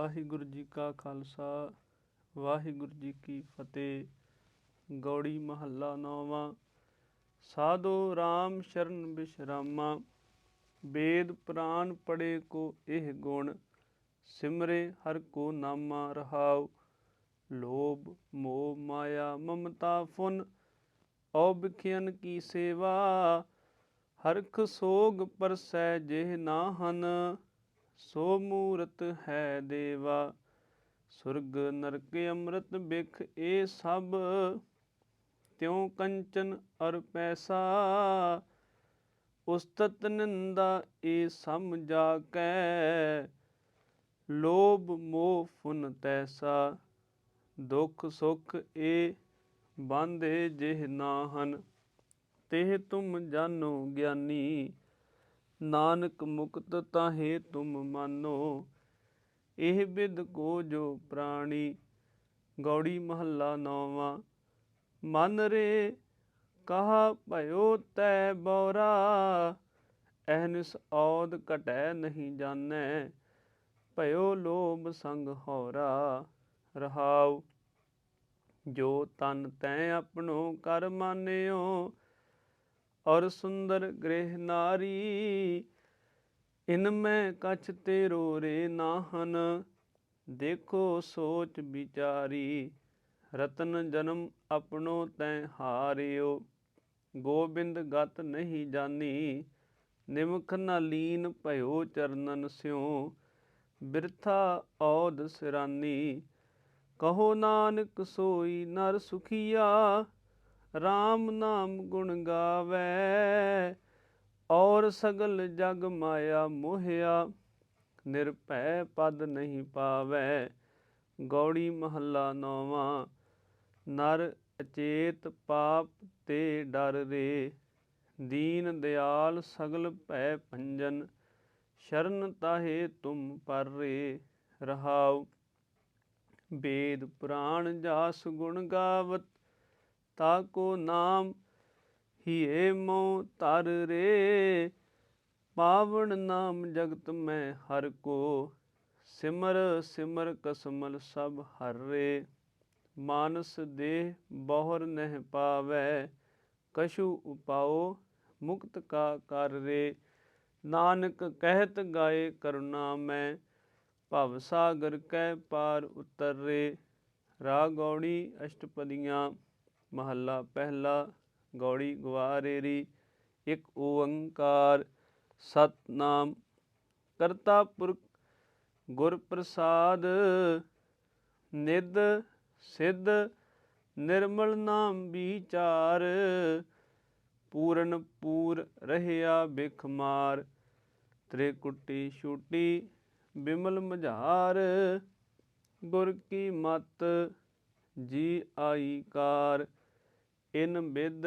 ਵਾਹਿਗੁਰੂ ਜੀ ਕਾ ਖਾਲਸਾ ਵਾਹਿਗੁਰੂ ਜੀ ਕੀ ਫਤਿਹ। ਗੌੜੀ ਮਹੱਲਾ ਨੌਵਾਂ। ਸਾਧੋ ਰਾਮ ਸ਼ਰਨ ਬਿਸ਼ਰਾਮਾ, ਵੇਦ ਪੁਰਾਨ ਪੜ੍ਹੇ ਕੋ ਇਹ ਗੁਣ, ਸਿਮਰੇ ਹਰ ਕੋ ਨਾਮਾ ਰਹਾਉ। ਲੋਭ ਮੋਹ ਮਾਇਆ ਮਮਤਾ ਫੁਨ, ਔਬਿਖਿਅਨ ਕੀ ਸੇਵਾ, ਹਰਖ ਸੋਗ ਪਰਸੈ ਜਿਹ ਨਾਹਨ, ਸੋ ਮੂਰਤ ਹੈ ਦੇਵਾ। ਸੁਰਗ ਨਰਕ ਅੰਮ੍ਰਿਤ ਬਿਖ ਇਹ ਸਭ, ਤਿਉ ਕੰਚਨ ਅਰ ਪੈਸਾ, ਉਸਤਤ ਨਿੰਦਾ ਇਹ ਸਮਝਾ ਕੈ, ਲੋਭ ਮੋਹ ਫੁਨ ਤੈਸਾ। ਦੁਖ ਸੁਖ ਇਹ ਬਾਂਧੇ ਜਿਹ ਨਾਹਨ, ਤਿਹ ਤੁਮ ਜਾਨੋ ਗਿਆਨੀ, ਨਾਨਕ ਮੁਕਤ ਤਾਹੇ ਤੁਮ ਮਾਨੋ, ਇਹ ਬਿਦ ਕੋ ਜੋ ਪ੍ਰਾਣੀ। ਗੌੜੀ ਮਹੱਲਾ ਨੌਵਾਂ। ਮਨ ਰੇ ਕਹਾ ਭਇਓ ਤੈ ਬੌਰਾ, ਅਹਨਿਸ ਔਦ ਘਟੈ ਨਹੀਂ ਜਾਣੈ, ਭਇਓ ਲੋਭ ਸੰਗ ਹੌਰਾ ਰਹਾਉ। ਜੋ ਤਨ ਤੈ ਆਪਣੋ ਕਰ ਮਾਨਿਓ, ਔਰ ਸੁੰਦਰ ਗ੍ਰਹਿ ਨਾਰੀ, ਇਨ ਮੈਂ ਕਛ ਤੇਰੋ ਰੇ ਨਾਹਨ, ਦੇਖੋ ਸੋਚ ਵਿਚਾਰੀ। ਰਤਨ ਜਨਮ ਆਪਣੋ ਤੈ ਹਾਰਿਓ, ਗੋਬਿੰਦ ਗਤ ਨਹੀਂ ਜਾਨੀ, ਨਿਮਖ ਨ ਲੀਨ ਭਇਓ ਚਰਨਨ ਸਿਉ, ਬਿਰਥਾ ਔਦ ਸਿਰਾਨੀ। ਕਹੋ ਨਾਨਕ ਸੋਈ ਨਰ ਸੁਖੀਆ, ਰਾਮ ਨਾਮ ਗੁਣ ਗਾਵੈ, ਔਰ ਸਗਲ ਜਗ ਮਾਇਆ ਮੋਹਿਆ, ਨਿਰਭੈ ਪਦ ਨਹੀਂ ਪਾਵੈ। ਗੌੜੀ ਮਹੱਲਾ ਨੌਵਾਂ। ਨਰ ਅਚੇਤ ਪਾਪ ਤੇ ਡਰ ਰੇ, ਦੀਨ ਦਿਆਲ ਸਗਲ ਭੈ ਭੰਜਨ, ਸ਼ਰਨ ਤਾਹੇ ਤੁਮ ਪਰ ਰੇ ਰਹਾਉ। ਵੇਦ ਪੁਰਾਣ ਜਾਸ ਗੁਣ ਗਾਵਤ, ਤਾ ਕੋ ਨਾਮ ਹੀਏ ਮੋਹ ਧਰ ਰੇ, ਪਾਵਨ ਨਾਮ ਜਗਤ ਮੈਂ ਹਰ ਕੋ, ਸਿਮਰ ਸਿਮਰ ਕਸਮਲ ਸਭ ਹਰ ਰੇ। ਮਾਨਸ ਦੇਹ ਬਹੁਰ ਨਹਿ ਪਾਵੈ, ਕਛੂ ਉਪਾਉ ਮੁਕਤ ਕਾ ਕਰ ਰੇ। ਨਾਨਕ ਕਹਿਤ ਗਾਏ ਕਰੁਣਾ ਮੈਂ, ਭਵ ਸਾਗਰ ਕੈ ਪਾਰ ਉਤਰ ਰੇ। ਰਾਗ ਗੌੜੀ ਅਸ਼ਟਪਦੀਆਂ। ਮਹੱਲਾ ਪਹਿਲਾ। ਗੌੜੀ ਗਵਾਰੇਰੀ। ਇੱਕ ਓੰਕਾਰ ਸਤਿਨਾਮ ਕਰਤਾ ਪੁਰਖ ਗੁਰ ਪ੍ਰਸਾਦ, ਨਿਧ ਸਿੱਧ ਨਿਰਮਲ ਨਾਮ ਵਿਚਾਰ, ਪੂਰਨ ਪੂਰ ਰਹਿਆ ਬਿਖ ਮਾਰ, ਤ੍ਰਿਕੁਟੀ ਛੂਟੀ ਬਿਮਲ ਮਝਾਰ, ਗੁਰ ਕੀ ਮਤ ਜੀ ਆਈ ਕਾਰ। ਇਨ ਬਿਦ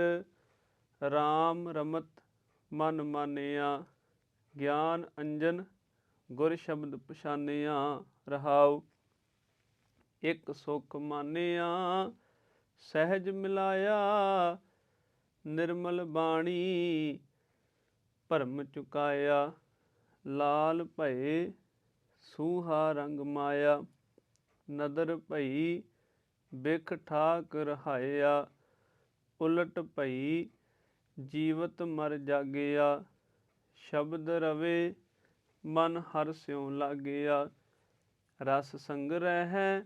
ਰਾਮ ਰਮਤ ਮਨ ਮਾਨਿਆ, ਗਿਆਨ ਅੰਜਨ ਗੁਰ ਸ਼ਬਦ ਪਛਾਨਿਆ ਰਹਾਉ। ਇੱਕ ਸੁਖ ਮਾਨਿਆ ਸਹਿਜ ਮਿਲਾਇਆ, ਨਿਰਮਲ ਬਾਣੀ ਭਰਮ ਚੁਕਾਇਆ, ਲਾਲ ਭਏ ਸੂਹਾ ਰੰਗ ਮਾਇਆ, ਨਦਰ ਭਈ ਬਿਖ ਠਾਕ ਰਹਾਇਆ, ਉਲਟ ਭਈ ਜੀਵਤ ਮਰ ਜਾਗਿਆ, ਸ਼ਬਦ ਰਵੇ ਮਨ ਹਰਿ ਸਿਉ ਲਾਗਿਆ, ਰਸ ਸੰਗ ਰਹਿ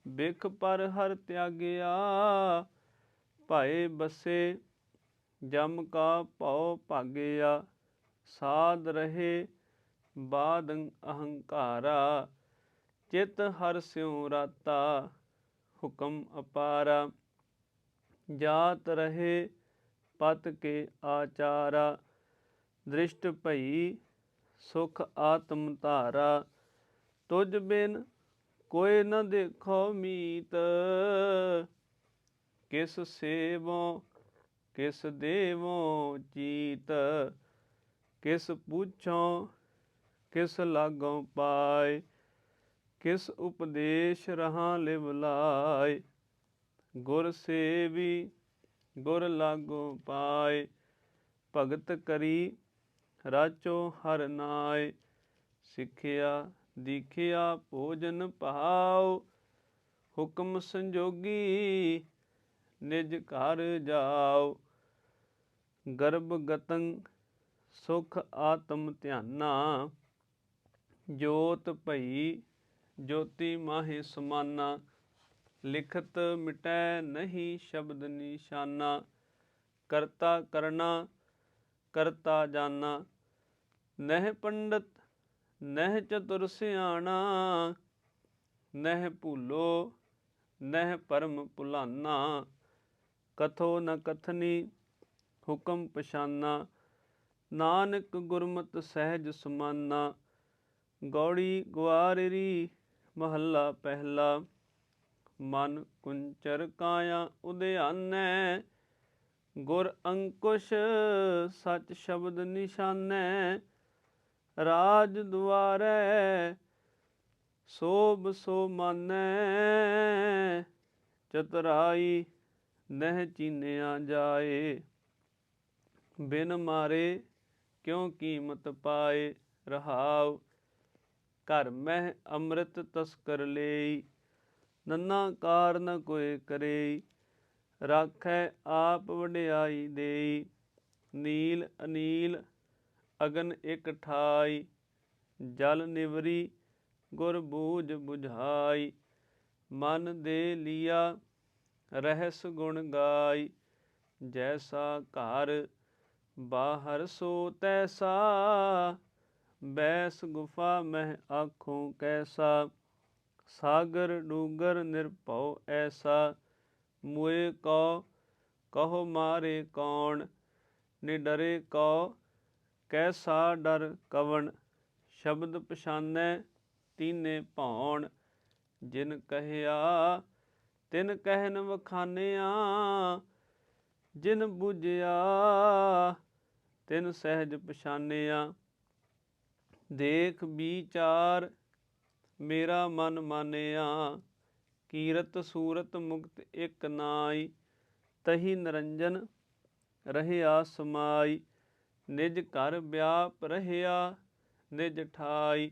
ਬਿਖ ਪਰ ਹਰਿ ਤਿਆਗਿਆ, ਭਏ ਬਸੇ ਜਮ ਕਾ ਭਉ ਭਾਗਿਆ, ਸਾਧ ਰਹੇ ਬਾਧ ਅਹੰਕਾਰਾ, ਚਿਤ ਹਰਿ ਸਿਉ ਰਾਤਾ ਹੁਕਮ ਅਪਾਰਾ, ਜਾਤ ਰਹੇ ਪਤ ਕੇ ਆਚਾਰਾ, ਦ੍ਰਿਸ਼ਟ ਭਈ ਸੁਖ ਆਤਮ ਧਾਰਾ, ਤੁਝ ਬਿਨ ਕੋਇ ਨ ਦੇਖੋ ਮੀਤ, ਕਿਸ ਸੇਵੋ ਕਿਸ ਦੇਵੋ ਚੀਤ, ਕਿਸ ਪੁੱਛੋ ਕਿਸ ਲਾਗੋਂ ਪਾਏ, ਕਿਸ ਉਪਦੇਸ਼ ਰਹਾ ਲਿਵ ਲਾਏ, ਗੁਰ ਸੇਵੀ ਗੁਰ ਲਾਗੋ ਪਾਏ, ਭਗਤ ਕਰੀ ਰਾਚੋ ਹਰਿ ਨਾਏ, ਸਿੱਖਿਆ ਦੀਖਿਆ ਭੋਜਨ ਭਾਉ, ਹੁਕਮ ਸੰਜੋਗੀ ਨਿਜ ਘਰ ਜਾਓ। ਗਰਭ ਗਤੰ ਸੁਖ ਆਤਮ ਧਿਆਨਾ, ਜੋਤ ਭਈ ਜੋਤੀ ਮਾਹਿ ਸਮਾਨਾ। ਲਿਖਤ ਮਿਟੈ ਨਹੀਂ ਸ਼ਬਦ ਨਿਸ਼ਾਨਾ, ਕਰਤਾ ਕਰਨਾ ਕਰਤਾ ਜਾਨਾ। ਨਹਿ ਪੰਡਤ ਨਹਿ ਚਤੁਰ ਸਿਆਣਾ, ਨਹਿ ਭੂਲੋ ਨਹਿ ਭਰਮ ਭੁਲਾਨਾ। ਕਥੋ ਨ ਕਥਨੀ ਹੁਕਮ ਪਛਾਨਾ, ਨਾਨਕ ਗੁਰਮਤਿ ਸਹਿਜ ਸਮਾਨਾ। ਗੌੜੀ ਗੁਆਰੇਰੀ ਮਹੱਲਾ ਪਹਿਲਾ। ਮਨ ਕੁੰਚਰ ਕਾਇਆ ਉਦਿਆਨੈ, ਗੁਰ ਅੰਕੁਸ਼ ਸਚ ਸ਼ਬਦ ਨਿਸ਼ਾਨੈ। ਰਾਜ ਦੁਆਰੈ ਸੋਭ ਸੋ ਮਾਨੈ, ਚਤੁਰਾਈ ਨਹਿ ਚੀਨਿਆ ਜਾਏ। ਬਿਨ ਮਾਰੇ ਕਿਉ ਕੀਮਤ ਪਾਏ, ਰਹਾਉ। ਘਰ ਮਹਿ ਅੰਮ੍ਰਿਤ ਤਸਕਰ ਲਈ, ਨੰਨਾ ਕਾਰ ਨ ਕੋਇ ਕਰਈ। ਰਾਖੈ ਆਪ ਵਡਿਆਈ ਦੇਈ, ਨੀਲ ਅਨੀਲ ਅਗਨ ਇਕ ਠਾਈ। ਜਲ ਨਿਵਰੀ ਗੁਰ ਬੂਝ ਬੁਝਾਈ, ਮਨ ਦੇ ਲੀਆ ਰਹਿਸ ਗੁਣ ਗਾਈ। ਜੈਸਾ ਘਰ ਬਾਹਰ ਸੋ ਤੈਸਾ, ਬੈਸ ਗੁਫਾ ਮਹਿ ਆਖੋ ਕੈਸਾ। ਸਾਗਰ ਡੂਗਰ ਨਿਰਭਉ ਐਸਾ, ਮੁਏ ਕੋ ਕਹੋ ਮਾਰੇ ਕੌਣ। ਨਿਡਰੇ ਕੋ ਕੈਸਾ ਡਰ ਕਵਣ, ਸ਼ਬਦ ਪਛਾਨੈ ਤੀਨੇ ਭਉਣ। ਜਿਨ ਕਹਿਆ ਤਿਨ ਕਹਿਨ ਵਖਾਨਿਆ, ਜਿਨ ਬੁਝਿਆ ਤਿਨ ਸਹਿਜ ਪਛਾਨਿਆ। ਦੇਖ ਵਿਚਾਰ ਮੇਰਾ ਮਨ ਮਾਨਿਆ, ਕੀਰਤ ਸੂਰਤ ਮੁਕਤ ਇਕ ਨਾਈ। ਤਹੀ ਨਿਰੰਜਨ ਰਹਿਆ ਸਮਾਈ, ਨਿਜ ਘਰ ਵਿਆਪ ਰਹਿਆ ਨਿਜ ਠਾਈ।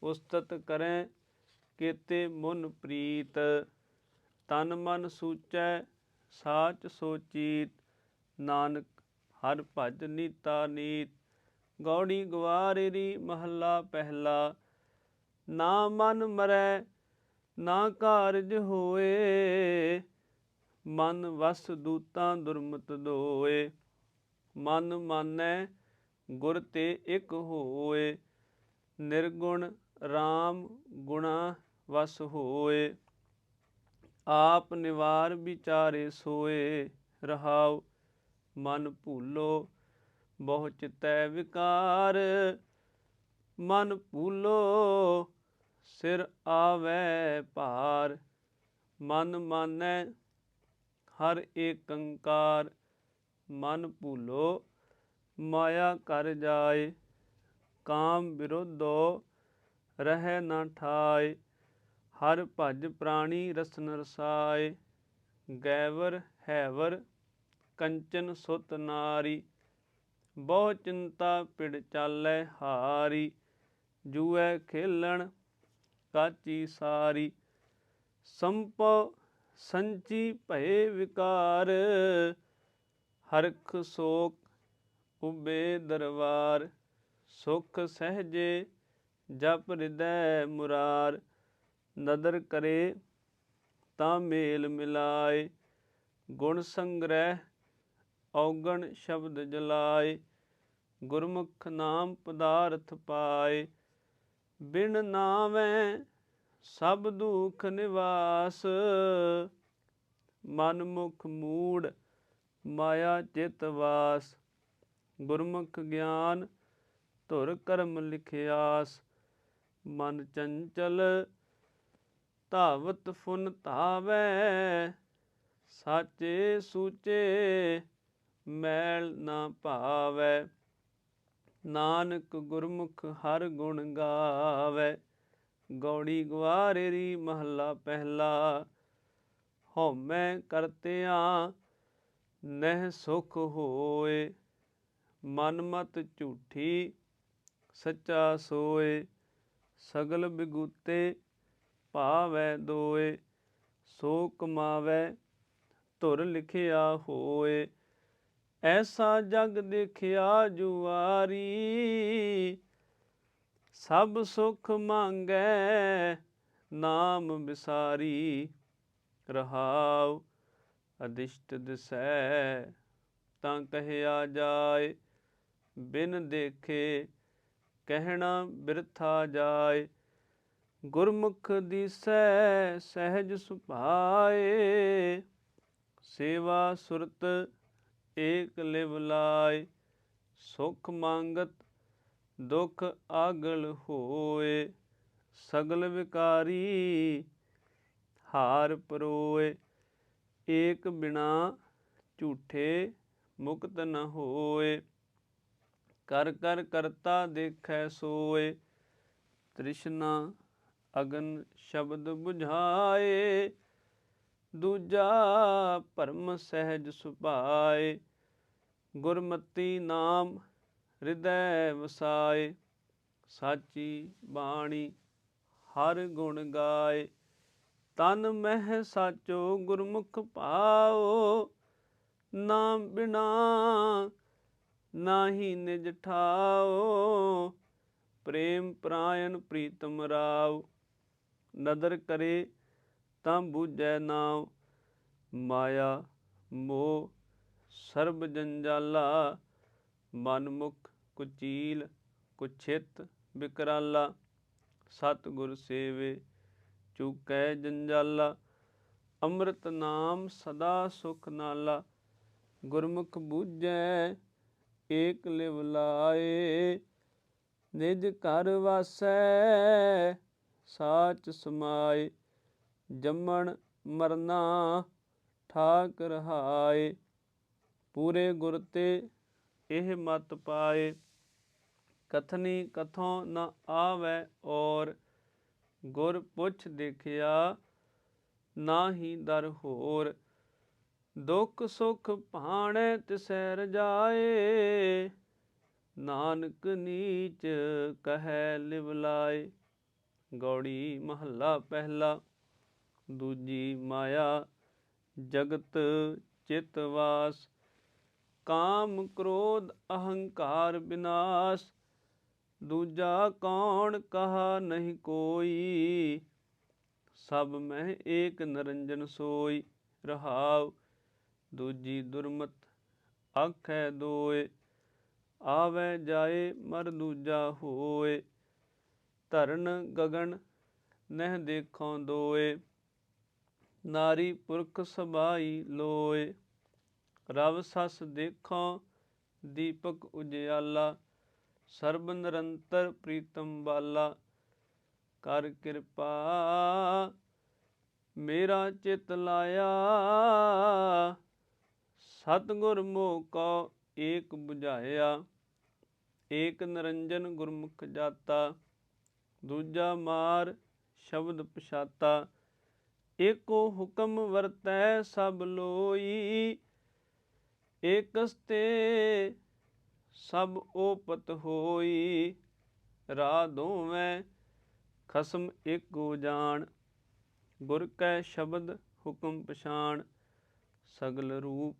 ਉਸਤਤ ਕਰੈ ਕੇਤੇ ਮੁਨ ਪ੍ਰੀਤ, ਤਨ ਮਨ ਸੂਚੈ ਸਾਚ ਸੋਚੀਤ। ਨਾਨਕ ਹਰਿ ਭਜ ਨੀਤਾ ਨੀਤ। ਗੌੜੀ ਗੁਆਰੇਰੀ ਮਹੱਲਾ ਪਹਿਲਾ। ਨਾ ਮਨ ਮਰੈ ਨਾ ਕਾਰਜ ਹੋਏ, ਮਨ ਵਸ ਦੂਤਾਂ ਦੁਰਮਤ ਦੋਏ। ਮਨ ਮਾਨੈ ਗੁਰ ਤੇ ਇਕ ਹੋਏ, ਨਿਰਗੁਣ ਰਾਮ ਗੁਣਾ ਵਸ ਹੋਏ। ਆਪ ਨਿਵਾਰ ਵਿਚਾਰੇ ਸੋਏ, ਰਹਾਉ। ਮਨ ਭੂਲੋ ਬਹੁ ਚਿਤੈ ਵਿਕਾਰ, ਮਨ ਭੂਲੋ ਸਿਰ ਆਵੈ ਭਾਰ। ਮਨ ਮਾਨੈ ਹਰਿ ਏਕੰਕਾਰ, ਮਨ ਭੂਲੋ ਮਾਇਆ ਘਰ ਜਾਏ। ਕਾਮ ਵਿਰੋਧੋ ਰਹਿ ਨ ਠਾਏ, ਹਰਿ ਭਜ ਪ੍ਰਾਣੀ ਰਸਨ ਰਸਾਏ। ਗੈਵਰ ਹੈਵਰ ਕੰਚਨ ਸੁਤ ਨਾਰੀ, ਬਹੁ ਚਿੰਤਾ ਪਿੜ ਚਾਲੈ ਹਾਰੀ। ਜੂਐ ਖੇਲਣ ਕਾਚੀ ਸਾਰੀ, ਸੰਭੋ ਸੰਚੀ ਭਏ ਵਿਕਾਰ। ਹਰਖ ਸੋਕ ਉਬੇ ਦਰਬਾਰ, ਸੁਖ ਸਹਿਜੇ ਜਪ ਹਿਰਦੈ ਮੁਰਾਰ। ਨਦਰ ਕਰੇ ਤਾਂ ਮੇਲ ਮਿਲਾਏ, ਗੁਣ ਸੰਗ੍ਰਹਿ ਔਗਣ ਸ਼ਬਦ ਜਲਾਏ। ਗੁਰਮੁਖ ਨਾਮ ਪਦਾਰਥ ਪਾਏ, ਬਿਨ ਨਾਵੈ ਸਭ ਦੁਖ ਨਿਵਾਸ। ਮਨ ਮੁਖ ਮੂੜ ਮਾਇਆ ਚਿਤ ਵਾਸ, ਗੁਰਮੁਖ ਗਿਆਨ ਧੁਰ ਕਰਮ ਲਿਖਿਆਸ। ਮਨ ਚੰਚਲ ਧਾਵਤ ਫੁਨ ਧਾਵੈ, ਸਾਚੇ ਸੂਚੇ ਮੈਲ ਨਾ ਭਾਵੈ। ਨਾਨਕ ਗੁਰਮੁਖ ਹਰਿ ਗੁਣ ਗਾਵੈ। ਗੌੜੀ ਗੁਆਰੇਰੀ ਮਹੱਲਾ ਪਹਿਲਾ। ਹਉਮੈ ਕਰਤਿਆਂ ਨਹਿ ਸੁਖ ਹੋਏ, ਮਨ ਮਤ ਝੂਠੀ ਸੱਚਾ ਸੋਏ। ਸਗਲ ਬਿਗੂਤੇ ਭਾਵੈ ਦੋਏ, ਸੋ ਕਮਾਵੈ ਧੁਰ ਲਿਖਿਆ ਹੋਏ। ਐਸਾ ਜਗ ਦੇਖਿਆ ਜੁਆਰੀ, ਸਭ ਸੁਖ ਮੰਗੈ ਨਾਮ ਵਿਸਾਰੀ। ਰਹਾਉ ਅਦਿਸ਼ਟ ਦਿਸੈ ਤਾਂ ਕਹਿਆ ਜਾਏ, ਬਿਨ ਦੇਖੇ ਕਹਿਣਾ ਬਿਰਥਾ ਜਾਏ। ਗੁਰਮੁਖ ਦੀਸੈ ਸਹਿਜ ਸੁਭਾਏ, ਸੇਵਾ ਸੁਰਤ ਏਕ ਲਿਵ ਲਾਏ। ਸੁਖ ਮੰਗਤ ਦੁਖ ਆਗਲ ਹੋਏ, ਸਗਲ ਵਿਕਾਰੀ ਹਾਰ ਪਰੋਏ। ਏਕ ਬਿਨਾ ਝੂਠੇ ਮੁਕਤ ਨ ਹੋਏ, ਕਰ ਕਰ ਕਰਤਾ ਦੇਖੈ ਸੋਏ। ਤ੍ਰਿਸ਼ਨਾ ਅਗਨ ਸ਼ਬਦ ਬੁਝਾਏ, ਦੂਜਾ ਭਰਮ ਸਹਿਜ ਸੁਭਾਏ। ਗੁਰਮਤੀ ਨਾਮ ਹਿਰਦੈ ਵਸਾਏ, ਸਾਚੀ ਬਾਣੀ ਹਰ ਗੁਣ ਗਾਏ। ਤਨ ਮਹਿ ਸਾਚੋ ਗੁਰਮੁਖ ਭਾਉ, ਨਾਮ ਬਿਨਾ ਨਾਹੀ ਨਿਜ ਠਾਉ। ਪ੍ਰੇਮ ਪਰਾਇਣ ਪ੍ਰੀਤਮ ਰਾਉ, ਨਦਰ ਕਰੇ ਤਾਂ ਬੂਝੈ ਨਾਉ। ਮਾਇਆ ਮੋਹ ਸਰਬ ਜੰਜਾਲਾ, ਮਨ ਮੁਖ ਕੁਚੀਲ ਕੁਛਿਤ ਬਿਕਰਾਲਾ। ਸਤਿਗੁਰ ਸੇਵੇ ਚੂਕੈ ਜੰਜਾਲਾ, ਅੰਮ੍ਰਿਤ ਨਾਮ ਸਦਾ ਸੁਖ ਨਾਲਾ। ਗੁਰਮੁਖ ਬੂਝੈ ਏਕ ਲਿਵ ਲਾਏ, ਨਿਜ ਘਰ ਵਾਸੈ ਸਾਚ ਸਮਾਏ। ਜੰਮਣ ਮਰਨਾ ਠਾਕ ਰਹਾਏ, ਪੂਰੇ ਗੁਰ ਤੇ ਇਹ ਮਤ ਪਾਏ। ਕਥਨੀ ਕਥੋਂ ਨ ਆਵੈ ਔਰ, ਗੁਰ ਪੁੱਛ ਦੇਖਿਆ ਨਾਹੀ ਦਰ ਹੋਰ। ਦੁਖ ਸੁਖ ਭਾਣੈ ਤਿਸੈ ਰਜਾਏ, ਨਾਨਕ ਨੀਚ ਕਹੈ ਲਿਵ ਲਾਏ। ਗੌੜੀ ਮਹੱਲਾ ਪਹਿਲਾ। ਦੂਜੀ ਮਾਇਆ ਜਗਤ ਚਿਤ ਵਾਸ, ਕਾਮ ਕ੍ਰੋਧ ਅਹੰਕਾਰ ਬਿਨਾਸ਼। ਦੂਜਾ ਕੌਣ ਕਹਾ ਨਹੀਂ ਕੋਈ, ਸਭ ਮਹਿ ਏਕ ਨਿਰੰਜਨ ਸੋਈ। ਰਹਾਉ ਦੂਜੀ ਦੁਰਮਤ ਆਖੈ ਦੋਏ, ਆਵੈ ਜਾਏ ਮਰ ਦੂਜਾ ਹੋਏ। ਧਰਨ ਗਗਨ ਨਹਿ ਦੇਖੋਂ ਦੋਏ, ਨਾਰੀ ਪੁਰਖ ਸਬਾਈ ਲੋਏ। ਰਵ ਸਸ ਦੇਖੋਂ ਦੀਪਕ ਉਜਿਆਲਾ, ਸਰਬ ਨਿਰੰਤਰ ਪ੍ਰੀਤਮ ਬਾਲਾ। ਕਰ ਕਿਰਪਾ ਮੇਰਾ ਚਿਤ ਲਾਇਆ, ਸਤਿਗੁਰ ਮੋਹ ਕੋ ਏਕ ਬੁਝਾਇਆ। ਏਕ ਨਿਰੰਜਨ ਗੁਰਮੁਖ ਜਾਤਾ, ਦੂਜਾ ਮਾਰ ਸ਼ਬਦ ਪਛਾਤਾ। ਏਕੋ ਹੁਕਮ ਵਰਤੈ ਸਭ ਲੋਈ, ਏਕਸ ਤੇ ਸਭ ਓਪਤ ਹੋਈ। ਰਾਹ ਦੋਵੈ ਖਸਮ ਏਕੋ ਜਾਣ, ਗੁਰ ਕੈ ਸ਼ਬਦ ਹੁਕਮ ਪਛਾਣ। ਸਗਲ ਰੂਪ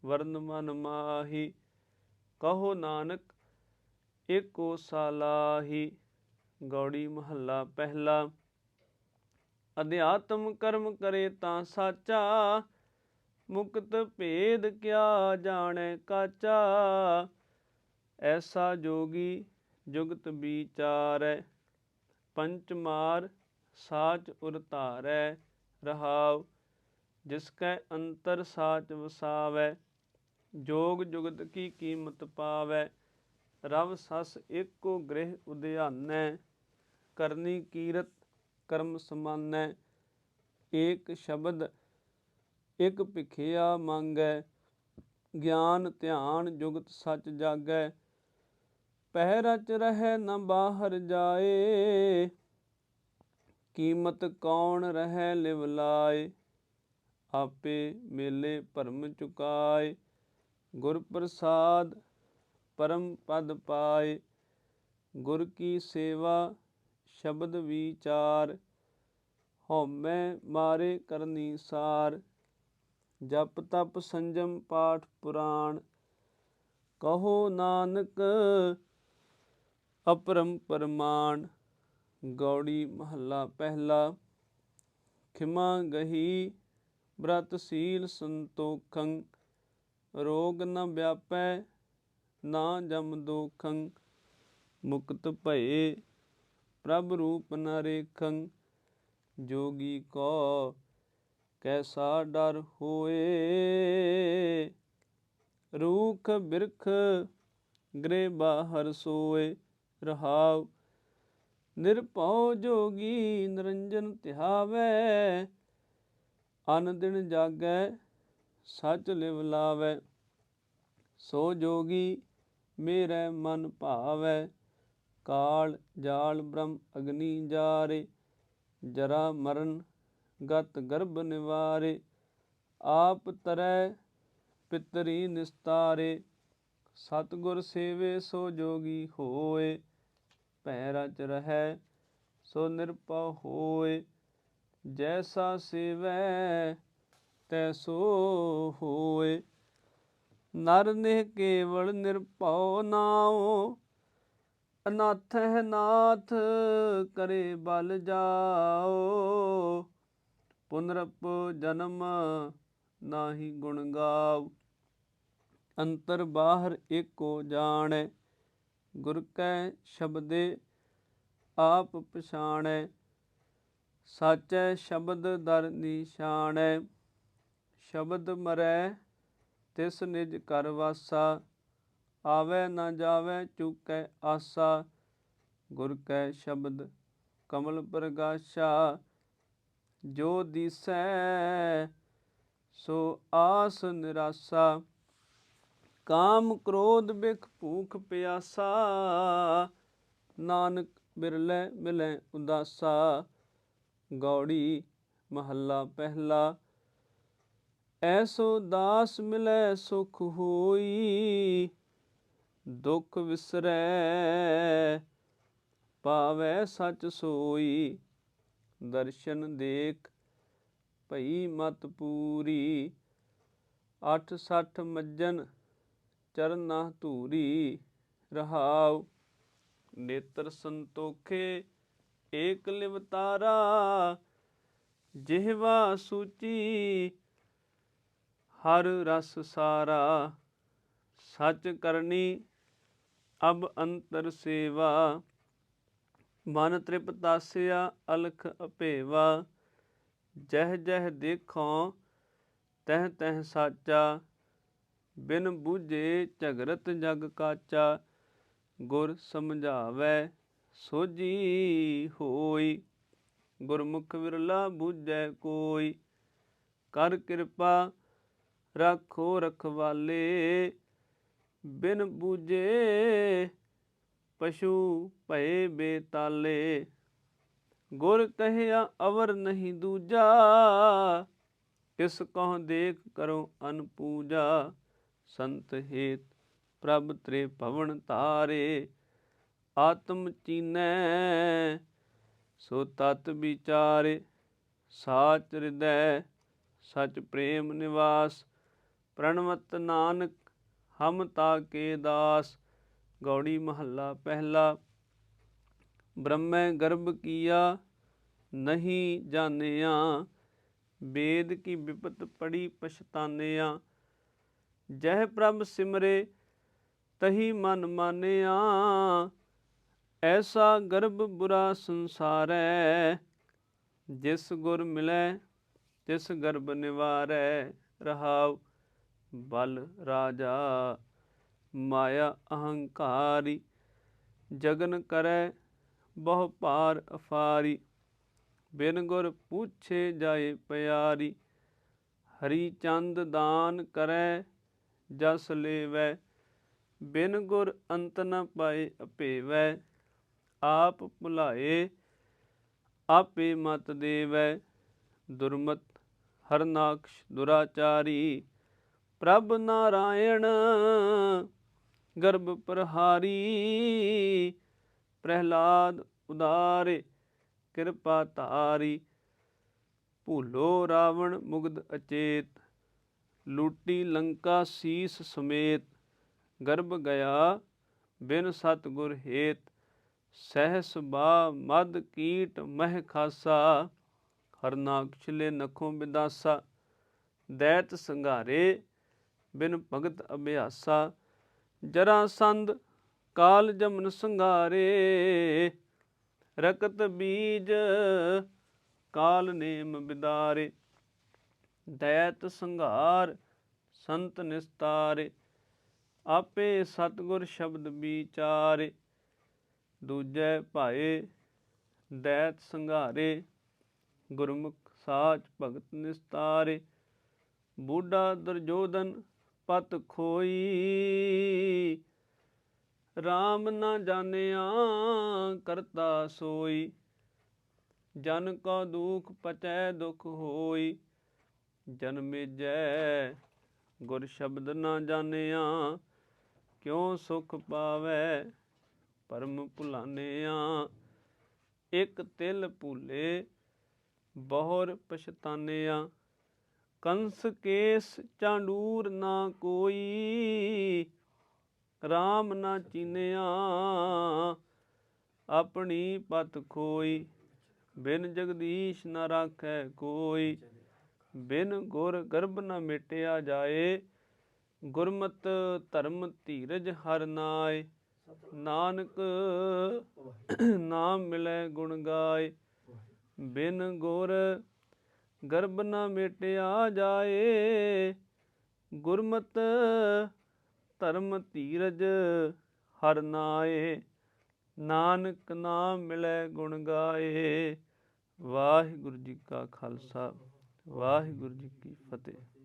ਵਰਨ ਮਨ ਮਾਹੀ, ਕਹੋ ਨਾਨਕ ਏਕੋ ਸਾਲਾਹੀ। ਗੌੜੀ ਮਹੱਲਾ ਪਹਿਲਾ। ਅਧਿਆਤਮ ਕਰਮ ਕਰੇ ਤਾਂ ਸਾਚਾ, ਮੁਕਤ ਭੇਦ ਕਿਆ ਜਾਣੈ ਕਾਚਾ। ਐਸਾ ਜੋਗੀ ਜੁਗਤ ਵਿਚਾਰੈ, ਪੰਚ ਮਾਰ ਸਾਚ ਉਰ ਧਾਰੈ। ਰਹਾਉ ਜਿਸ ਕੈ ਅੰਤਰ ਸਾਚ ਵਸਾਵੈ, ਜੋਗ ਜੁਗਤ ਕੀ ਕੀਮਤ ਪਾਵੈ। ਰਵ ਸਸ ਏਕੋ ਗ੍ਰਹਿ ਉਧਿਆਨੈ, ਕਰਨੀ ਕੀਰਤ ਕਰਮ ਸਮਾਨੈ। ਏਕ ਸ਼ਬਦ ਇਕ ਭਿਖਿਆ ਮੰਗੈ, ਗਿਆਨ ਧਿਆਨ ਜੁਗਤ ਸਚ ਜਾਗੈ। ਪਹਿ ਰਚ ਰਹਿ ਨ ਬਾਹਰ ਜਾਏ, ਕੀਮਤ ਕੌਣ ਰਹਿ ਲਿਵ ਲਾਏ। ਆਪੇ ਮੇਲੇ ਭਰਮ ਚੁਕਾਏ, ਗੁਰ ਪ੍ਰਸਾਦ ਪਰਮ ਪਦ ਪਾਏ। ਗੁਰ ਕੀ ਸੇਵਾ ਸ਼ਬਦ ਵਿਚਾਰ, ਹਉਮੈ ਮਾਰੇ ਕਰਨੀ ਸਾਰ। ਜਪ ਤਪ ਸੰਜਮ ਪਾਠ ਪੁਰਾਣ, ਕਹੋ ਨਾਨਕ ਅਪਰੰਪਰ ਮਾਨ। ਗੌੜੀ ਮਹੱਲਾ ਪਹਿਲਾ। ਖਿਮਾ ਗਹੀ ਬ੍ਰਤ ਸੀਲ ਸੰਤੋਖੰ, ਰੋਗ ਨ ਵਿਆਪੈ ਨਾ ਜਮ ਦੋਖੰ। ਮੁਕਤ ਭਏ ਪ੍ਰਭ ਰੂਪ ਨ ਰੇਖੰ, ਜੋਗੀ ਕੋ ਕੈਸਾ ਡਰ ਹੋਏ। ਰੂਖ ਬਿਰਖ ਗ੍ਰਹਿ ਬਾਹਰ ਸੋਏ, ਰਹਾਉ ਨਿਰਭਉ ਜੋਗੀ ਨਿਰੰਜਨ ਧਿਆਵੈ। ਅਨ ਦਿਨ ਜਾਗੈ ਸਚ ਲਿਵ ਲਾਵੈ, ਸੋ ਜੋਗੀ ਮੇਰੇ ਮਨ ਭਾਵੈ। ਕਾਲ ਜਾਲ ਬ੍ਰਹਮ ਅਗਨੀ ਜਾਰੇ, ਜਰਾ ਮਰਨ ਗਤ ਗਰਭ ਨਿਵਾਰੇ। ਆਪ ਤਰੈ ਪਿਤਰੀ ਨਿਸਤਾਰੇ, ਸਤਿਗੁਰ ਸੇਵੇ ਸੋ ਜੋਗੀ ਹੋਏ। ਭੈ ਰਚ ਰਹੈ ਸੋ ਨਿਰਭਉ ਹੋਏ, ਜੈਸਾ ਸੇਵੈ ਤੈਸੋ ਹੋਏ। ਨਰ ਨਿਹ ਕੇਵਲ ਨਿਰਭਉ ਨਾਉ, ਅਨਾਥਹਿ ਨਾਥ ਕਰੇ ਬਲ ਜਾਉ। ਪੁਨਰਪ ਜਨਮ ਨਾਹੀ ਗੁਣ ਗਾਉ, ਅੰਤਰ ਬਾਹਰ ਏਕੋ ਜਾਣੈ। ਗੁਰ ਕੈ ਸ਼ਬਦੇ ਆਪ ਪਛਾਣੈ, ਸਾਚੈ ਸ਼ਬਦ ਦਰ ਨਿਸ਼ਾਨੈ। ਸ਼ਬਦ ਮਰੈ ਤਿਸ ਨਿਜ ਘਰ ਵਾਸਾ, ਆਵੈ ਨਾ ਜਾਵੈ ਚੂਕੈ ਆਸਾ। ਗੁਰ ਕੈ ਸ਼ਬਦ ਕਮਲ ਪ੍ਰਗਾਸ਼ਾ, ਜੋ ਦੀਸੈ ਸੋ ਆਸ ਨਿਰਾਸਾ। ਕਾਮ ਕ੍ਰੋਧ ਬਿਖ ਭੂਖ ਪਿਆਸਾ, ਨਾਨਕ ਬਿਰਲੇ ਮਿਲੈ ਉਦਾਸਾ। ਗੌੜੀ ਮਹੱਲਾ ਪਹਿਲਾ। ਐਸੋ ਦਾਸ ਮਿਲੈ ਸੁਖ ਹੋਈ, ਦੁਖ ਵਿਸਰੈ ਪਾਵੈ ਸਚ ਸੋਈ। ਦਰਸ਼ਨ ਦੇਖ ਭਈ ਮਤ ਪੂਰੀ, 68 ਮੱਜਨ ਚਰਨਾ ਧੂਰੀ। ਰਹਾਉ ਨੇਤਰ ਸੰਤੋਖੇ ਏਕ ਲਿਵਤਾਰਾ, ਜਿਹਵਾ ਸੂਚੀ ਹਰ ਰਸ ਸਾਰਾ। ਸਚ ਕਰਨੀ ਅਬ ਅੰਤਰ ਸੇਵਾ, ਮਨ ਤ੍ਰਿਪਤਾਸਿਆ ਅਲਖ ਅਭੇਵਾ। ਜਹ ਜਹ ਦੇਖੋ ਤਹ ਤਹ ਸਾਚਾ, ਬਿਨ ਬੂਝੇ ਝਗਰਤ ਜਗ ਕਾਚਾ। ਗੁਰ ਸਮਝਾਵੈ ਸੋਝੀ ਹੋਈ, ਗੁਰਮੁਖ ਵਿਰਲਾ ਬੂਝੈ ਕੋਈ। ਕਰ ਕਿਰਪਾ ਰਾਖੋ ਰਖਵਾਲੇ, ਬਿਨ ਬੂਝੇ ਪਸ਼ੂ ਭਏ ਬੇਤਾਲੇ। ਗੁਰ ਕਹਿਆ ਅਵਰ ਨਹੀਂ ਦੂਜਾ, ਕਿਸ ਕਹੁ ਦੇਖ ਕਰੋ ਅਨਪੂਜਾ। ਸੰਤ ਹੇਤ ਪ੍ਰਭ ਤ੍ਰੇ ਭਵਨ ਧਾਰੇ, ਆਤਮ ਚੀਨੈ ਸੋ ਤਤ ਵਿਚਾਰੇ। ਸਾਚ ਹਿਰਦੈ ਸਚ ਪ੍ਰੇਮ ਨਿਵਾਸ, ਪ੍ਰਣਵਤ ਨਾਨਕ ਹਮ ਤਾਕੇ ਦਾਸ। ਗੌੜੀ ਮਹੱਲਾ ਪਹਿਲਾ। ਬ੍ਰਹਮੈ ਗਰਭ ਕੀਆ ਨਹੀਂ ਜਾਣਿਆ, ਵੇਦ ਕੀ ਬਿਪਤ ਪੜੀ ਪਛਤਾਨਿਆ। ਜਹ ਪ੍ਰਭ ਸਿਮਰੇ ਤਹੀ ਮਨ ਮਾਨਿਆ, ਐਸਾ ਗਰਭ ਬੁਰਾ ਸੰਸਾਰੈ। ਜਿਸ ਗੁਰ ਮਿਲੈ ਤਿਸ ਗਰਭ ਨਿਵਾਰੈ। ਰਹਾਉ ਬਲ ਰਾਜਾ ਮਾਇਆ ਅਹੰਕਾਰੀ, ਜਗਨ ਕਰੈ ਬਹੁ ਭਾਰ ਅਫਾਰੀ। ਬਿਨ ਗੁਰ ਪੂਛੇ ਜਾਏ ਪਿਆਰੀ, ਹਰੀ ਚੰਦ ਦਾਨ ਕਰੈ ਜਸ ਲੇਵੈ। ਬਿਨ ਗੁਰ ਅੰਤ ਨ ਪਾਏ ਅਭੇਵੈ, ਆਪ ਭੁਲਾਏ ਆਪੇ ਮਤ ਦੇਵੈ। ਦੁਰਮਤ ਹਰਨਾਕਸ਼ ਦੁਰਾਚਾਰੀ, ਪ੍ਰਭ ਨਾਰਾਇਣ ਗਰਭ ਪ੍ਰਹਾਰੀ। ਪ੍ਰਹਿਲਾਦ ਉਦਾਰੇ ਕਿਰਪਾ ਧਾਰੀ। ਭੂਲੋ ਰਾਵਣ ਮੁਗਧ ਅਚੇਤ, ਲੂਟੀ ਲੰਕਾ ਸੀਸ ਸਮੇਤ। ਗਰਭ ਗਿਆ ਬਿਨ ਸਤਿਗੁਰ ਹੇਤ, ਸਹਿਸ ਬਾ ਮਦ ਕੀਟ ਮਹਿ ਖਾਸਾ। ਹਰਨਾਕਛਲੇ ਨਖੋਂ ਬਿਦਾਸਾ, ਦੈਤ ਸੰਘਾਰੇ ਬਿਨ ਭਗਤ ਅਭਿਆਸਾ। ਜਰਾਸੰਧ ਕਾਲ ਜਮਨ ਸੰਘਾਰੇ, ਰਕਤ ਬੀਜ ਕਾਲ ਨੇਮ ਬਿਦਾਰੇ। ਦੈਤ ਸੰਘਾਰ ਸੰਤ ਨਿਸਤਾਰੇ, ਆਪੇ ਸਤਿਗੁਰ ਸ਼ਬਦ ਵਿਚਾਰੇ। ਦੂਜੈ ਭਾਏ ਦੈਤ ਸੰਘਾਰੇ, ਗੁਰਮੁਖ ਸਾਚ ਭਗਤ ਨਿਸਤਾਰੇ। ਬੁੱਢਾ ਦੁਰਜੋਧਨ ਪਤ ਖੋਈ, RAM ਨਾ ਜਾਣਿਆ ਕਰਤਾ ਸੋਈ। ਜਨ ਕੋ ਦੁਖ ਪਚੈ ਦੁਖ ਹੋਈ, ਜਨਮੇਜੈ ਗੁਰ ਸ਼ਬਦ ਨਾ ਜਾਣਿਆ। ਕਿਉ ਸੁਖ ਪਾਵੈ ਪਰਮ ਭੁਲਾਨਿਆ, ਇਕ ਤਿਲ ਭੂਲੇ ਬਹੁਰ ਪਛਤਾਨਿਆ। ਕੰਸ ਕੇਸ ਚਾਂਡੂਰ ਨਾ ਕੋਈ, RAM ਨਾ ਚੀਨਿਆ ਆਪਣੀ ਪਤ ਖੋਈ। ਬਿਨ ਜਗਦੀਸ਼ ਨ ਰਾਖੈ ਕੋਈ, ਬਿਨ ਗੁਰ ਗਰਭ ਨ ਮਿਟਿਆ ਜਾਏ। ਗੁਰਮਤਿ ਧਰਮ ਧੀਰਜ ਹਰਿ ਨਾਇ, ਨਾਨਕ ਨਾਮ ਮਿਲੈ ਗੁਣ ਗਾਏ। ਬਿਨ ਗੁਰ ਗਰਭ ਨ ਮਿਟਿਆ ਜਾਏ, ਗੁਰਮਤਿ ਧਰਮ ਧੀਰਜ ਹਰਿ ਨਾਇ। ਨਾਨਕ ਨਾਮ ਮਿਲੈ ਗੁਣ ਗਾਏ। ਵਾਹਿਗੁਰੂ ਜੀ ਕਾ ਖਾਲਸਾ, ਵਾਹਿਗੁਰੂ ਜੀ ਕੀ ਫਤਿਹ।